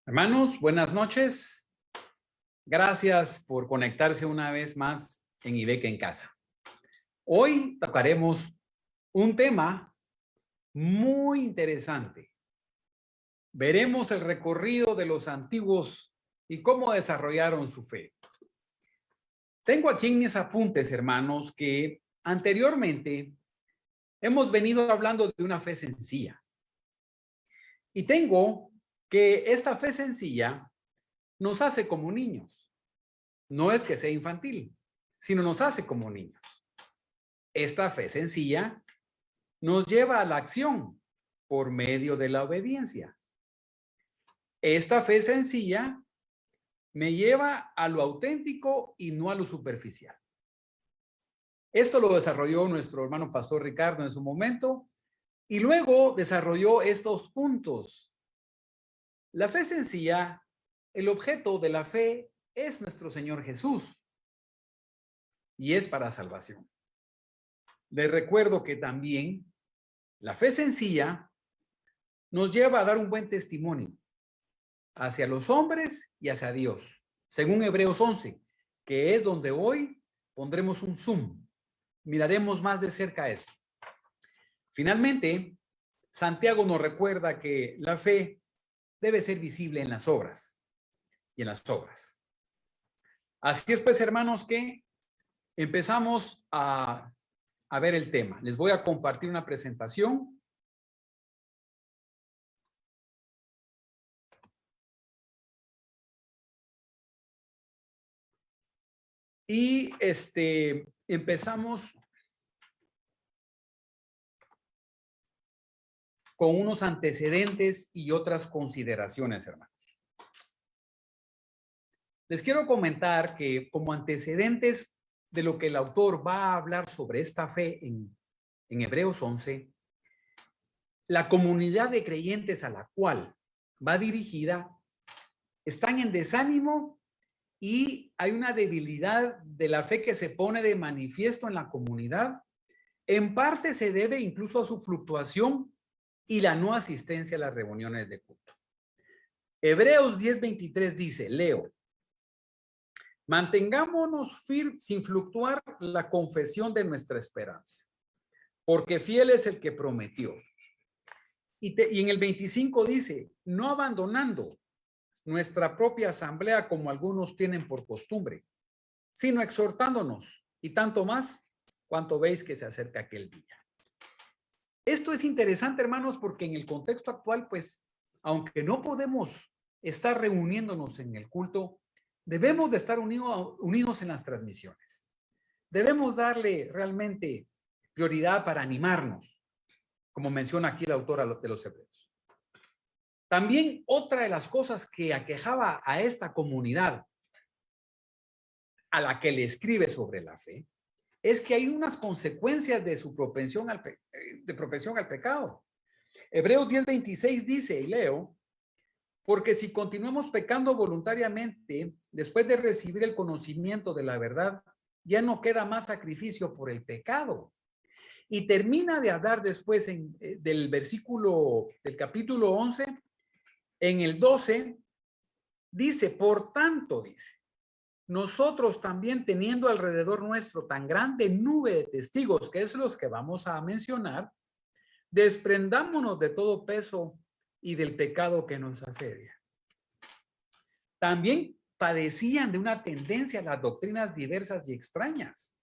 Hermanos, buenas noches. Gracias por conectarse una vez más en Ibeca en Casa. Hoy tocaremos un tema muy interesante. Veremos el recorrido de los antiguos y cómo desarrollaron su fe. Tengo aquí en mis apuntes, hermanos, que anteriormente hemos venido hablando de una fe sencilla. Y tengo que esta fe sencilla nos hace como niños. No es que sea infantil, sino nos hace como niños. Esta fe sencilla nos lleva a la acción por medio de la obediencia. Esta fe sencilla me lleva a lo auténtico y no a lo superficial. Esto lo desarrolló nuestro hermano Pastor Ricardo en su momento y luego desarrolló estos puntos. La fe sencilla, el objeto de la fe es nuestro Señor Jesús y es para salvación. Les recuerdo que también la fe sencilla nos lleva a dar un buen testimonio hacia los hombres y hacia Dios, según Hebreos 11, que es donde hoy pondremos un zoom. Miraremos más de cerca esto. Finalmente, Santiago nos recuerda que la fe debe ser visible en las obras y en las obras. Así es, pues, hermanos, que empezamos a ver el tema. Les voy a compartir una presentación. Y empezamos con unos antecedentes y otras consideraciones, hermanos. Les quiero comentar que como antecedentes de lo que el autor va a hablar sobre esta fe en Hebreos 11, la comunidad de creyentes a la cual va dirigida están en desánimo y hay una debilidad de la fe que se pone de manifiesto en la comunidad. En parte se debe incluso a su fluctuación y la no asistencia a las reuniones de culto. Hebreos 10:23 dice, leo, mantengámonos firmes sin fluctuar la confesión de nuestra esperanza, porque fiel es el que prometió. Y en el 25 dice, no abandonando nuestra propia asamblea como algunos tienen por costumbre, sino exhortándonos, y tanto más cuanto veis que se acerca aquel día. Esto es interesante, hermanos, porque en el contexto actual, pues, aunque no podemos estar reuniéndonos en el culto, debemos de estar unidos en las transmisiones. Debemos darle realmente prioridad para animarnos, como menciona aquí el autor de los Hebreos. También otra de las cosas que aquejaba a esta comunidad a la que le escribe sobre la fe es que hay unas consecuencias de su propensión al pecado. Hebreos 10:26 dice, y leo, porque si continuamos pecando voluntariamente, después de recibir el conocimiento de la verdad, ya no queda más sacrificio por el pecado. Y termina de hablar después del versículo del capítulo 11, en el 12, dice, por tanto, dice, nosotros también teniendo alrededor nuestro tan grande nube de testigos, que es los que vamos a mencionar, desprendámonos de todo peso y del pecado que nos asedia. También padecían de una tendencia a las doctrinas diversas y extrañas.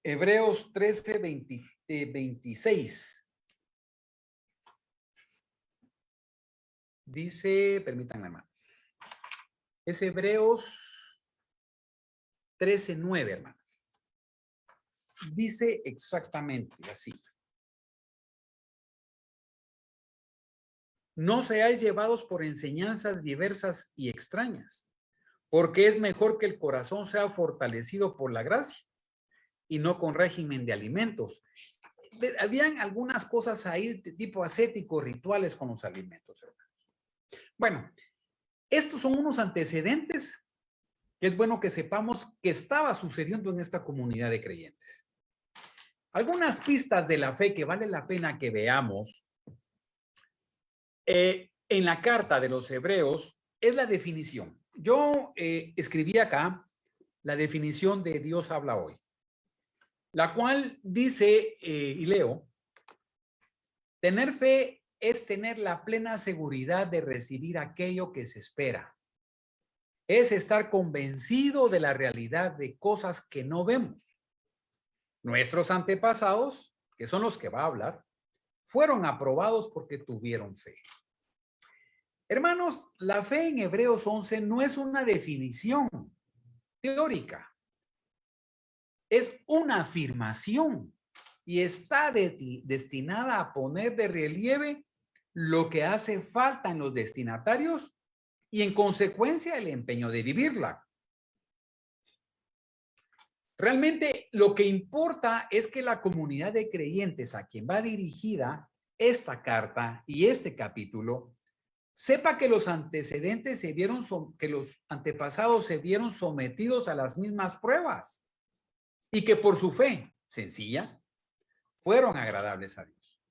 Hebreos 13:26. Dice, permítanme, hermanos. Es Hebreos 13:9, hermanos. Dice exactamente así. No seáis llevados por enseñanzas diversas y extrañas, porque es mejor que el corazón sea fortalecido por la gracia y no con régimen de alimentos. Habían algunas cosas ahí de tipo ascético, rituales con los alimentos, hermanos. Bueno, estos son unos antecedentes que es bueno que sepamos que estaba sucediendo en esta comunidad de creyentes. Algunas pistas de la fe que vale la pena que veamos. en la carta de los Hebreos es la definición. Yo escribí acá la definición de Dios habla hoy, la cual dice, y leo, tener fe es tener la plena seguridad de recibir aquello que se espera. Es estar convencido de la realidad de cosas que no vemos. Nuestros antepasados, que son los que va a hablar, fueron aprobados porque tuvieron fe. Hermanos, la fe en Hebreos 11 no es una definición teórica, es una afirmación y está destinada a poner de relieve lo que hace falta en los destinatarios y en consecuencia el empeño de vivirla. Realmente lo que importa es que la comunidad de creyentes a quien va dirigida esta carta y este capítulo sepa que los antecedentes que los antepasados se vieron sometidos a las mismas pruebas y que por su fe sencilla fueron agradables a Dios.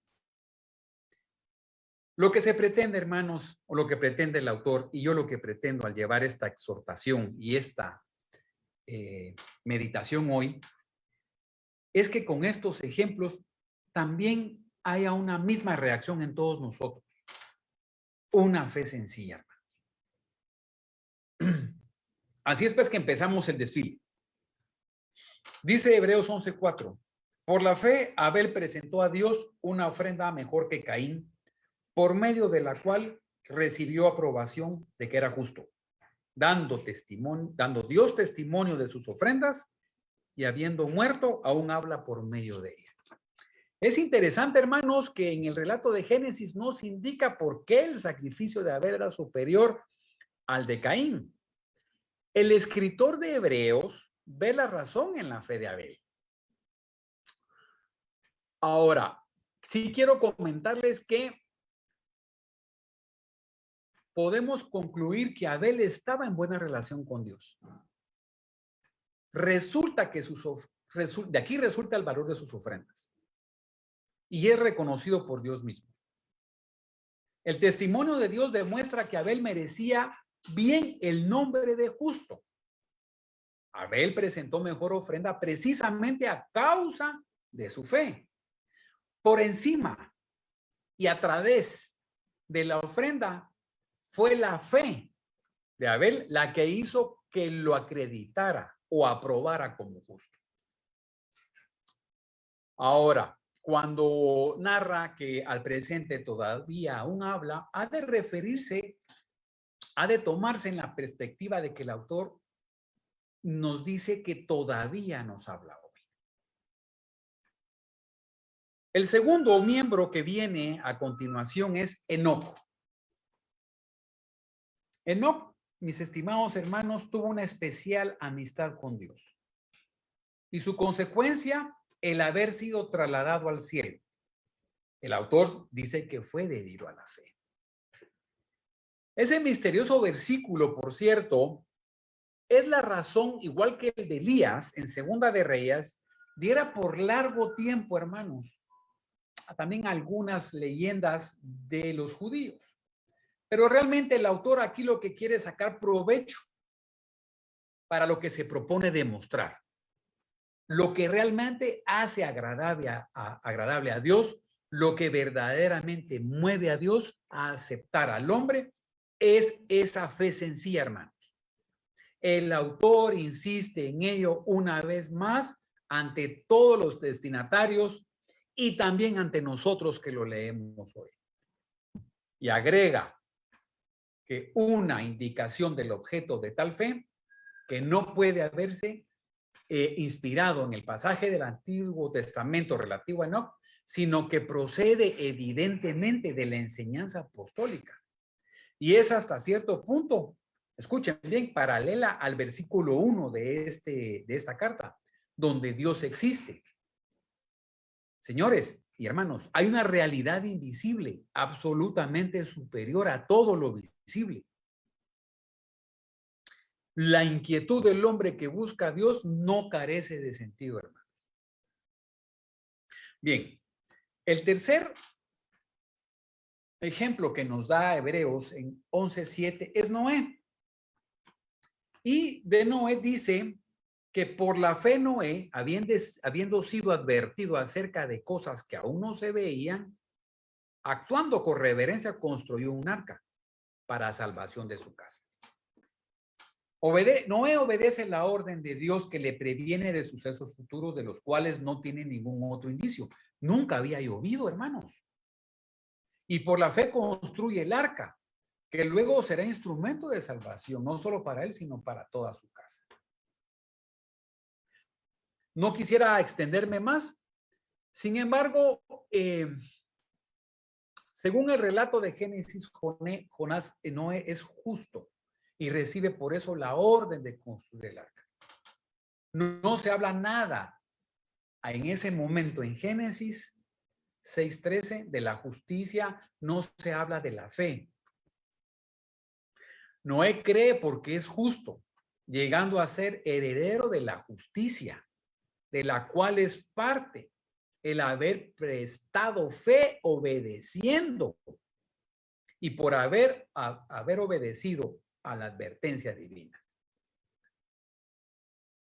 Lo que se pretende, hermanos, o lo que pretende el autor y yo lo que pretendo al llevar esta exhortación y esta meditación hoy es que con estos ejemplos también haya una misma reacción en todos nosotros. Una fe sencilla, hermanos. Así es pues que empezamos el desfile. Dice Hebreos 11:4, por la fe Abel presentó a Dios una ofrenda mejor que Caín, por medio de la cual recibió aprobación de que era justo, dando Dios testimonio de sus ofrendas y habiendo muerto aún habla por medio de ella. Es interesante, hermanos, que en el relato de Génesis nos indica por qué el sacrificio de Abel era superior al de Caín. El escritor de Hebreos ve la razón en la fe de Abel. Ahora, sí quiero comentarles que podemos concluir que Abel estaba en buena relación con Dios. Resulta que de aquí resulta el valor de sus ofrendas y es reconocido por Dios mismo. El testimonio de Dios demuestra que Abel merecía bien el nombre de justo. Abel presentó mejor ofrenda precisamente a causa de su fe. Por encima y a través de la ofrenda fue la fe de Abel la que hizo que lo acreditara o aprobara como justo. Ahora, cuando narra que al presente todavía aún habla, ha de tomarse en la perspectiva de que el autor nos dice que todavía nos habla hoy. El segundo miembro que viene a continuación es Enoc. Enoc, mis estimados hermanos, tuvo una especial amistad con Dios. Y su consecuencia, el haber sido trasladado al cielo. El autor dice que fue debido a la fe. Ese misterioso versículo, por cierto, es la razón, igual que el de Elías en Segunda de Reyes, diera por largo tiempo, hermanos, también algunas leyendas de los judíos. Pero realmente el autor aquí lo que quiere es sacar provecho para lo que se propone demostrar. Lo que realmente hace agradable a Dios, lo que verdaderamente mueve a Dios a aceptar al hombre, es esa fe sencilla, hermanos. El autor insiste en ello una vez más ante todos los destinatarios y también ante nosotros que lo leemos hoy. Y agrega que una indicación del objeto de tal fe que no puede haberse inspirado en el pasaje del Antiguo Testamento relativo a Enoc, sino que procede evidentemente de la enseñanza apostólica. Y es hasta cierto punto, escuchen bien, paralela al versículo 1 de esta carta, donde Dios existe. Señores y hermanos, hay una realidad invisible absolutamente superior a todo lo visible. La inquietud del hombre que busca a Dios no carece de sentido, hermanos. Bien, el tercer ejemplo que nos da Hebreos en 11:7 es Noé. Y de Noé dice que por la fe Noé, habiendo sido advertido acerca de cosas que aún no se veían, actuando con reverencia, construyó un arca para salvación de su casa. Noé obedece la orden de Dios que le previene de sucesos futuros de los cuales no tiene ningún otro indicio. Nunca había llovido, hermanos. Y por la fe construye el arca, que luego será instrumento de salvación, no solo para él, sino para toda su casa. No quisiera extenderme más. Sin embargo, según el relato de Génesis, Noé es justo y recibe por eso la orden de construir el arca. No se habla nada en ese momento en Génesis 6:13 de la justicia, no se habla de la fe. Noé cree porque es justo, llegando a ser heredero de la justicia, de la cual es parte el haber prestado fe obedeciendo y por haber obedecido a la advertencia divina.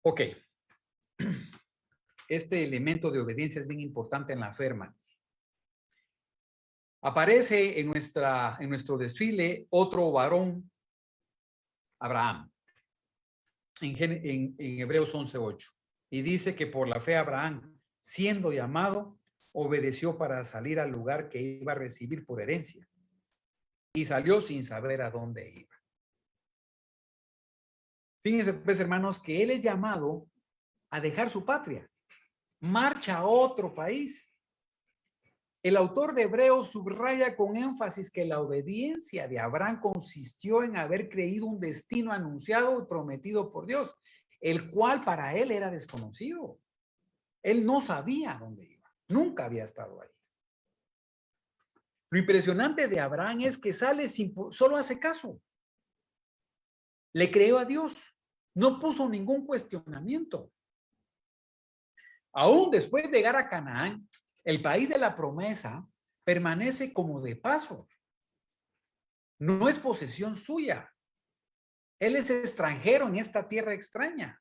Ok. Este elemento de obediencia es bien importante en la fe, hermanos. Aparece en nuestro desfile otro varón, Abraham, en Hebreos 11:8. Y dice que por la fe Abraham, siendo llamado, obedeció para salir al lugar que iba a recibir por herencia. Y salió sin saber a dónde iba. Fíjense, pues, hermanos, que él es llamado a dejar su patria. Marcha a otro país. El autor de Hebreos subraya con énfasis que la obediencia de Abraham consistió en haber creído un destino anunciado y prometido por Dios, el cual para él era desconocido. Él no sabía dónde iba, nunca había estado ahí. Lo impresionante de Abraham es que solo hace caso. Le creyó a Dios, no puso ningún cuestionamiento. Aún después de llegar a Canaán, el país de la promesa permanece como de paso. No es posesión suya. Él es extranjero en esta tierra extraña.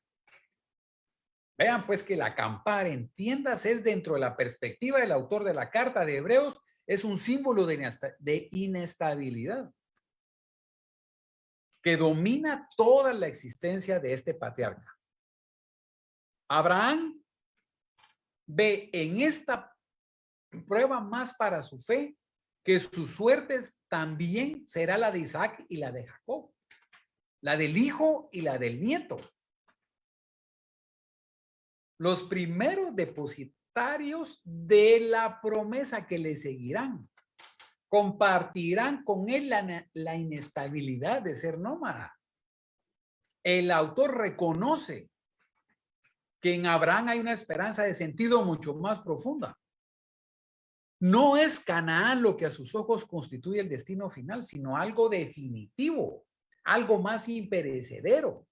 Vean pues que el acampar en tiendas es, dentro de la perspectiva del autor de la carta de Hebreos, es un símbolo de inestabilidad que domina toda la existencia de este patriarca. Abraham ve en esta prueba más para su fe que sus suertes también será la de Isaac y la de Jacob, la del hijo y la del nieto. Los primeros depositarios de la promesa que le seguirán compartirán con él la inestabilidad de ser nómada. El autor reconoce que en Abraham hay una esperanza de sentido mucho más profunda. No es Canaán lo que a sus ojos constituye el destino final, sino algo definitivo, algo más imperecedero.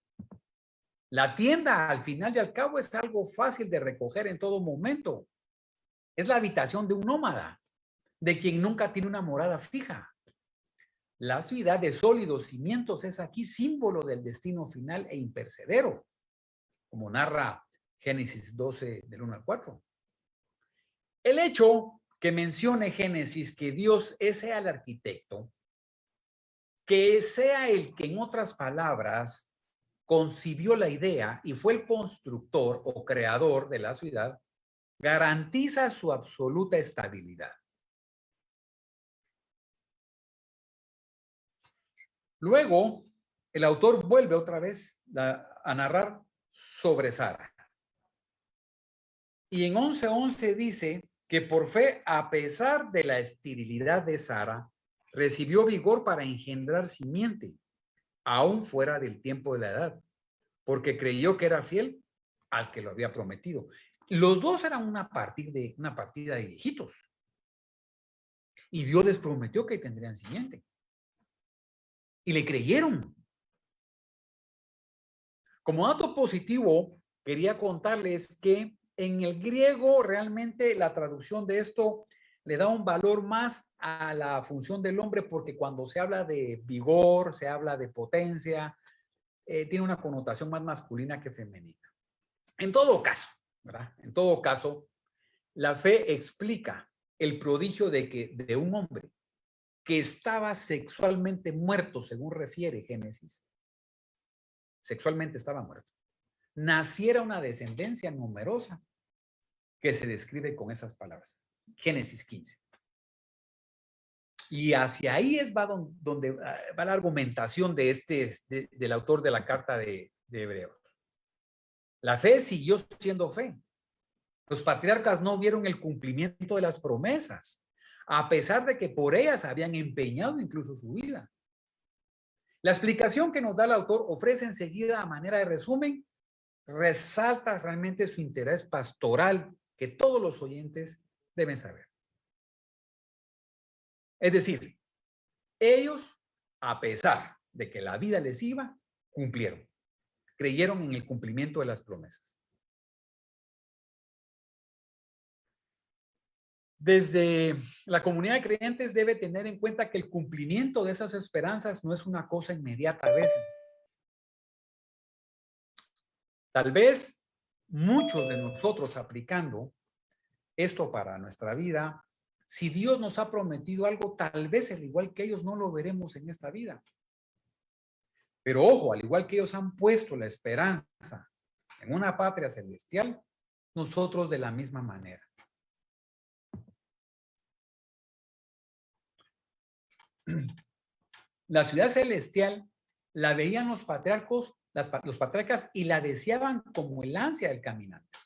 La tienda, al final y al cabo, es algo fácil de recoger en todo momento. Es la habitación de un nómada, de quien nunca tiene una morada fija. La ciudad de sólidos cimientos es aquí símbolo del destino final e imperecedero, como narra Génesis 12, del 1 al 4. El hecho que mencione Génesis que Dios sea el arquitecto, que sea el que, en otras palabras, concibió la idea y fue el constructor o creador de la ciudad, garantiza su absoluta estabilidad. Luego, el autor vuelve otra vez a narrar sobre Sara. Y en 11:11 dice que por fe, a pesar de la esterilidad de Sara, recibió vigor para engendrar simiente, aún fuera del tiempo de la edad, porque creyó que era fiel al que lo había prometido. Los dos eran una partida de viejitos. Y Dios les prometió que tendrían simiente. Y le creyeron. Como dato positivo, quería contarles que en el griego realmente la traducción de esto le da un valor más a la función del hombre porque cuando se habla de vigor, se habla de potencia, tiene una connotación más masculina que femenina. En todo caso, ¿verdad? En todo caso, la fe explica el prodigio de un hombre que estaba sexualmente muerto, según refiere Génesis. Sexualmente estaba muerto. Naciera una descendencia numerosa que se describe con esas palabras. Génesis 15. Y hacia ahí va donde va la argumentación del autor de la carta de Hebreos. La fe siguió siendo fe. Los patriarcas no vieron el cumplimiento de las promesas, a pesar de que por ellas habían empeñado incluso su vida. La explicación que nos da el autor ofrece enseguida a manera de resumen, resalta realmente su interés pastoral que todos los oyentes deben saber. Es decir, ellos, a pesar de que la vida les iba, cumplieron. Creyeron en el cumplimiento de las promesas. Desde la comunidad de creyentes debe tener en cuenta que el cumplimiento de esas esperanzas no es una cosa inmediata a veces. Tal vez muchos de nosotros aplicando esto para nuestra vida, si Dios nos ha prometido algo, tal vez al igual que ellos no lo veremos en esta vida. Pero ojo, al igual que ellos han puesto la esperanza en una patria celestial, nosotros de la misma manera. La ciudad celestial la veían los patriarcas y la deseaban como el ansia del caminante.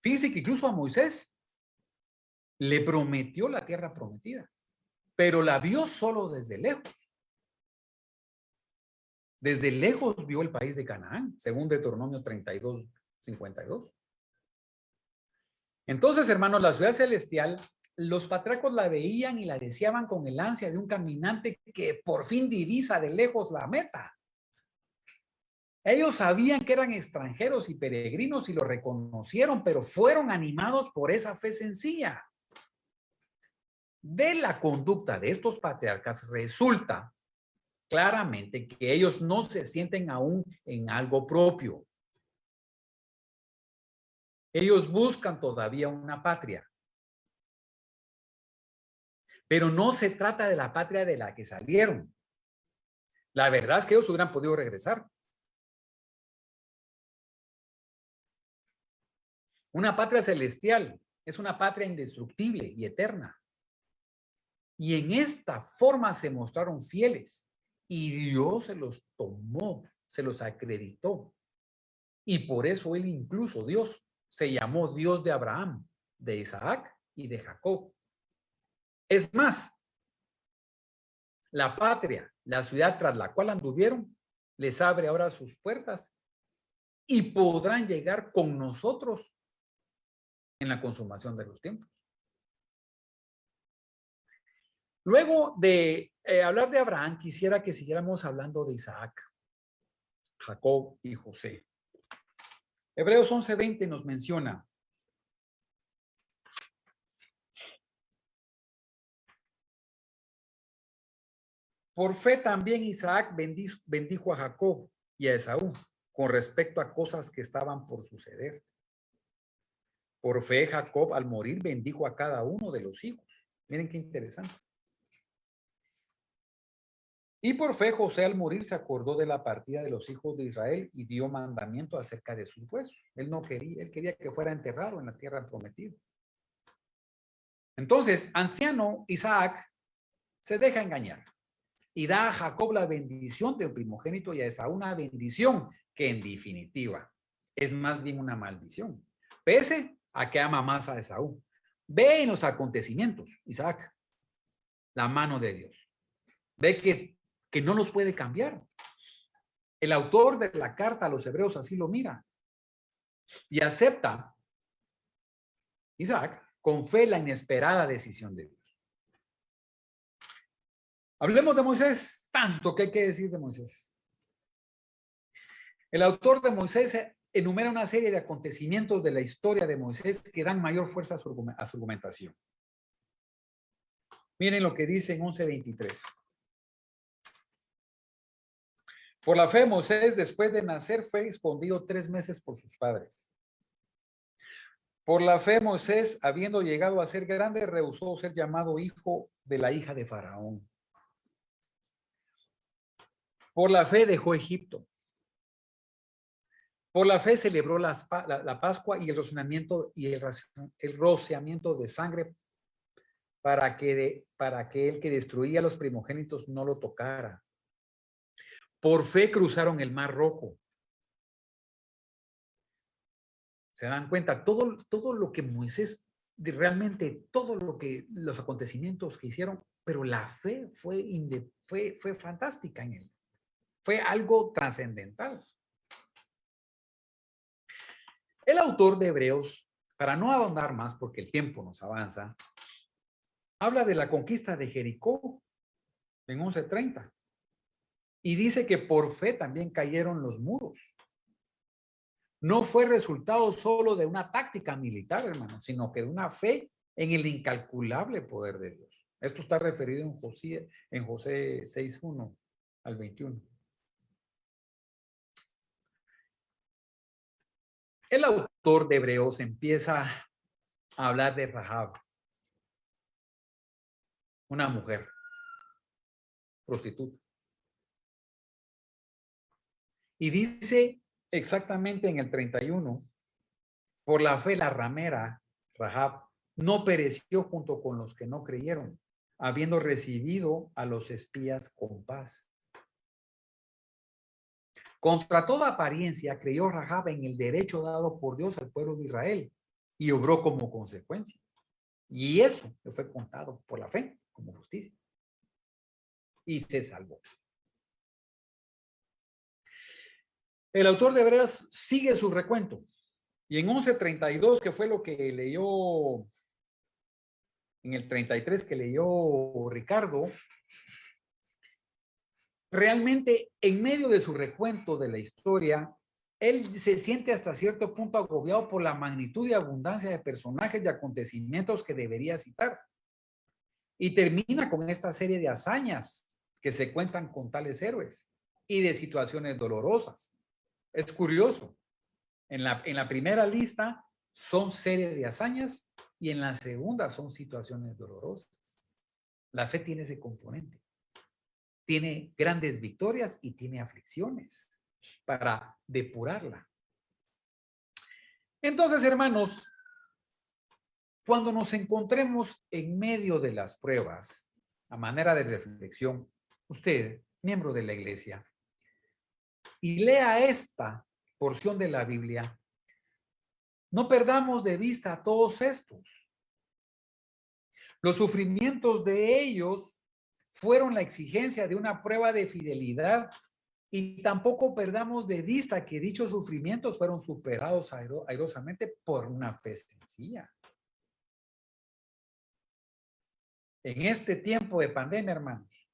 Fíjense que incluso a Moisés le prometió la tierra prometida, pero la vio solo desde lejos. Desde lejos vio el país de Canaán, según Deuteronomio 32, 52. Entonces, hermanos, la ciudad celestial, los patriarcas la veían y la deseaban con el ansia de un caminante que por fin divisa de lejos la meta. Ellos sabían que eran extranjeros y peregrinos y lo reconocieron, pero fueron animados por esa fe sencilla. De la conducta de estos patriarcas resulta claramente que ellos no se sienten aún en algo propio. Ellos buscan todavía una patria. Pero no se trata de la patria de la que salieron. La verdad es que ellos hubieran podido regresar. Una patria celestial es una patria indestructible y eterna. Y en esta forma se mostraron fieles y Dios se los tomó, se los acreditó. Y por eso él incluso, Dios, se llamó Dios de Abraham, de Isaac y de Jacob. Es más, la patria, la ciudad tras la cual anduvieron, les abre ahora sus puertas y podrán llegar con nosotros en la consumación de los tiempos. Luego de hablar de Abraham, quisiera que siguiéramos hablando de Isaac, Jacob y José. Hebreos 11:20 nos menciona: por fe también Isaac bendijo a Jacob y a Esaú con respecto a cosas que estaban por suceder. Por fe Jacob al morir bendijo a cada uno de los hijos. Miren qué interesante. Y por fe José al morir se acordó de la partida de los hijos de Israel y dio mandamiento acerca de sus huesos. Él quería que fuera enterrado en la tierra prometida. Entonces, anciano Isaac se deja engañar y da a Jacob la bendición del primogénito y a Esaú una bendición que en definitiva es más bien una maldición, pese a que ama más a Esaú. Ve en los acontecimientos, Isaac, la mano de Dios. Ve que no los puede cambiar. El autor de la carta a los hebreos así lo mira y acepta, Isaac, con fe la inesperada decisión de Dios. Hablemos de Moisés, tanto que hay que decir de Moisés. El autor de Moisés enumera una serie de acontecimientos de la historia de Moisés que dan mayor fuerza a su argumentación. Miren lo que dice en 11:23. Por la fe, Moisés, después de nacer, fue escondido 3 meses por sus padres. Por la fe, Moisés, habiendo llegado a ser grande, rehusó ser llamado hijo de la hija de Faraón. Por la fe dejó Egipto. Por la fe celebró la Pascua y el rociamiento de sangre para que el que destruía los primogénitos no lo tocara. Por fe cruzaron el Mar Rojo. ¿Se dan cuenta? Todo lo que Moisés, realmente todo lo que los acontecimientos que hicieron, pero la fe fue fantástica en él. Fue algo trascendental. El autor de Hebreos, para no ahondar más porque el tiempo nos avanza, habla de la conquista de Jericó en 11:30 y dice que por fe también cayeron los muros. No fue resultado solo de una táctica militar, hermano, sino que de una fe en el incalculable poder de Dios. Esto está referido en José 6:1 al 21. El autor de Hebreos empieza a hablar de Rahab, una mujer prostituta. Y dice exactamente en el 31, por la fe la ramera Rahab no pereció junto con los que no creyeron, habiendo recibido a los espías con paz. Contra toda apariencia creyó Rahab en el derecho dado por Dios al pueblo de Israel y obró como consecuencia. Y eso le fue contado por la fe como justicia. Y se salvó. El autor de Hebreos sigue su recuento. Y en 11:32, que fue lo que leyó, en el 33 que leyó Ricardo, realmente en medio de su recuento de la historia, él se siente hasta cierto punto agobiado por la magnitud y abundancia de personajes y acontecimientos que debería citar. Y termina con esta serie de hazañas que se cuentan con tales héroes y de situaciones dolorosas. Es curioso. En la primera lista son serie de hazañas y en la segunda son situaciones dolorosas. La fe tiene ese componente. Tiene grandes victorias y tiene aflicciones para depurarla. Entonces, hermanos, cuando nos encontremos en medio de las pruebas, a manera de reflexión, usted, miembro de la iglesia, y lea esta porción de la Biblia, no perdamos de vista a todos estos. Los sufrimientos de ellos fueron la exigencia de una prueba de fidelidad y tampoco perdamos de vista que dichos sufrimientos fueron superados airosamente por una fe sencilla. En este tiempo de pandemia, hermanos,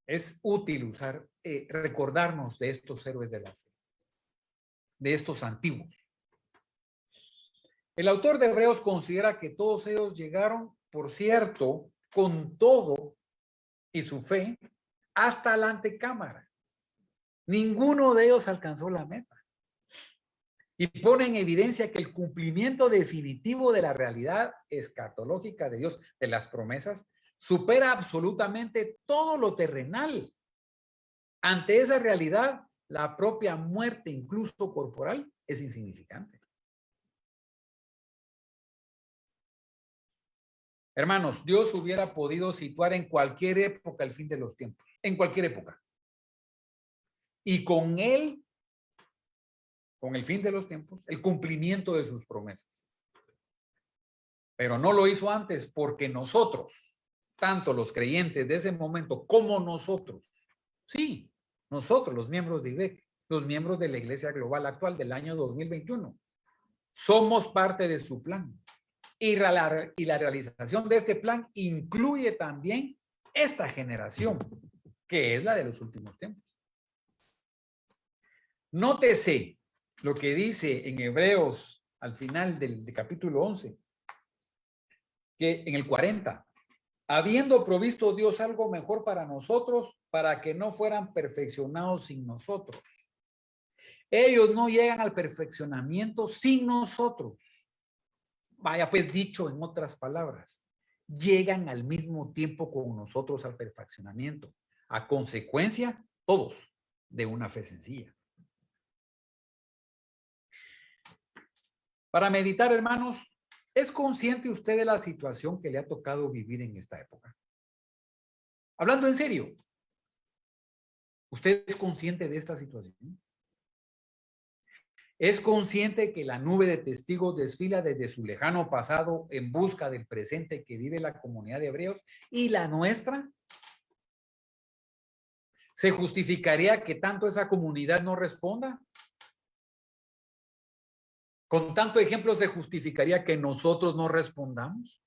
es útil recordarnos de estos héroes de la fe, de estos antiguos. El autor de Hebreos considera que todos ellos llegaron, por cierto, con todo y su fe, hasta la antecámara. Ninguno de ellos alcanzó la meta. Y pone en evidencia que el cumplimiento definitivo de la realidad escatológica de Dios, de las promesas, supera absolutamente todo lo terrenal. Ante esa realidad, la propia muerte, incluso corporal, es insignificante. Hermanos, Dios hubiera podido situar en cualquier época el fin de los tiempos, en cualquier época. Y con él, con el fin de los tiempos, el cumplimiento de sus promesas. Pero no lo hizo antes porque nosotros, tanto los creyentes de ese momento como nosotros, sí, nosotros, los miembros de IBEC, los miembros de la Iglesia Global actual del año 2021, somos parte de su plan. Y la realización de este plan incluye también esta generación, que es la de los últimos tiempos. Nótese lo que dice en Hebreos al final del capítulo 11, que en el 40, habiendo provisto Dios algo mejor para nosotros, para que no fueran perfeccionados sin nosotros. Ellos no llegan al perfeccionamiento sin nosotros. Vaya pues, dicho en otras palabras, llegan al mismo tiempo con nosotros al perfeccionamiento. A consecuencia, todos, de una fe sencilla. Para meditar, hermanos, ¿es consciente usted de la situación que le ha tocado vivir en esta época? Hablando en serio, ¿usted es consciente de esta situación? ¿Es consciente que la nube de testigos desfila desde su lejano pasado en busca del presente que vive la comunidad de hebreos y la nuestra? ¿Se justificaría que tanto esa comunidad no responda? ¿Con tanto ejemplo se justificaría que nosotros no respondamos?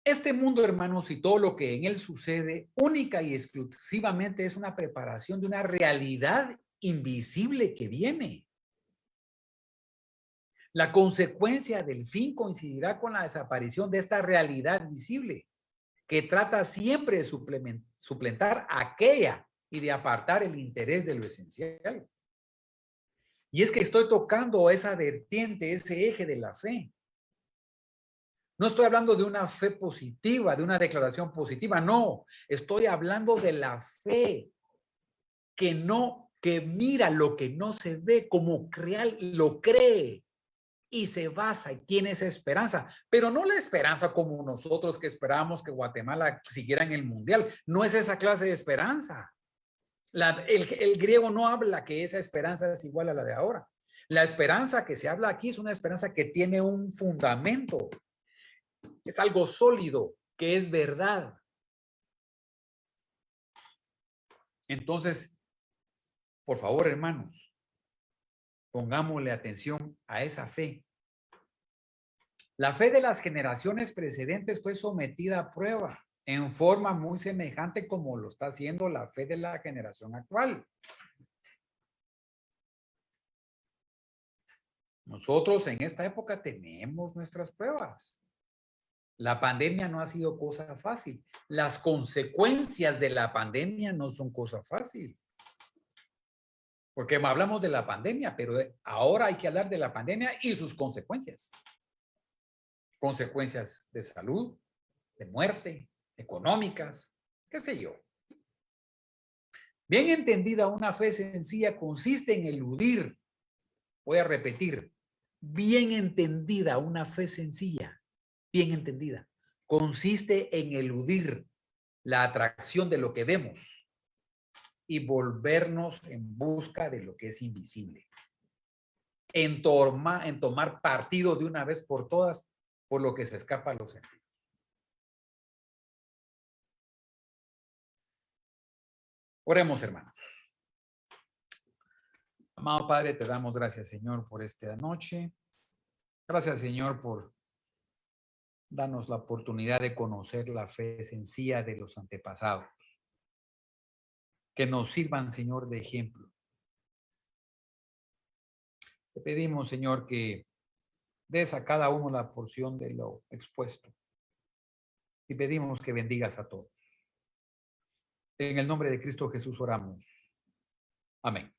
Este mundo, hermanos, y todo lo que en él sucede, única y exclusivamente es una preparación de una realidad invisible que viene. La consecuencia del fin coincidirá con la desaparición de esta realidad visible, que trata siempre de suplentar aquella y de apartar el interés de lo esencial. Y es que estoy tocando esa vertiente, ese eje de la fe. No estoy hablando de una fe positiva, de una declaración positiva, no. Estoy hablando de la fe que mira lo que no se ve como real, lo cree y se basa y tiene esa esperanza, pero no la esperanza como nosotros que esperábamos que Guatemala siguiera en el mundial. No es esa clase de esperanza. El griego no habla que esa esperanza es igual a la de ahora. La esperanza que se habla aquí es una esperanza que tiene un fundamento, es algo sólido, que es verdad. Entonces, por favor, hermanos, pongámosle atención a esa fe. La fe de las generaciones precedentes fue sometida a prueba en forma muy semejante como lo está haciendo la fe de la generación actual. Nosotros en esta época tenemos nuestras pruebas. La pandemia no ha sido cosa fácil. Las consecuencias de la pandemia no son cosa fácil. Porque hablamos de la pandemia, pero ahora hay que hablar de la pandemia y sus consecuencias. Consecuencias de salud, de muerte, económicas, qué sé yo. Bien entendida, una fe sencilla consiste en eludir, voy a repetir, bien entendida, una fe sencilla, bien entendida, consiste en eludir la atracción de lo que vemos y volvernos en busca de lo que es invisible. En tomar partido de una vez por todas por lo que se escapa a los sentidos. Oremos, hermanos. Amado Padre, te damos gracias, Señor, por esta noche. Gracias, Señor, por darnos la oportunidad de conocer la fe sencilla de los antepasados. Que nos sirvan, Señor, de ejemplo. Te pedimos, Señor, que des a cada uno la porción de lo expuesto. Y pedimos que bendigas a todos. En el nombre de Cristo Jesús oramos. Amén.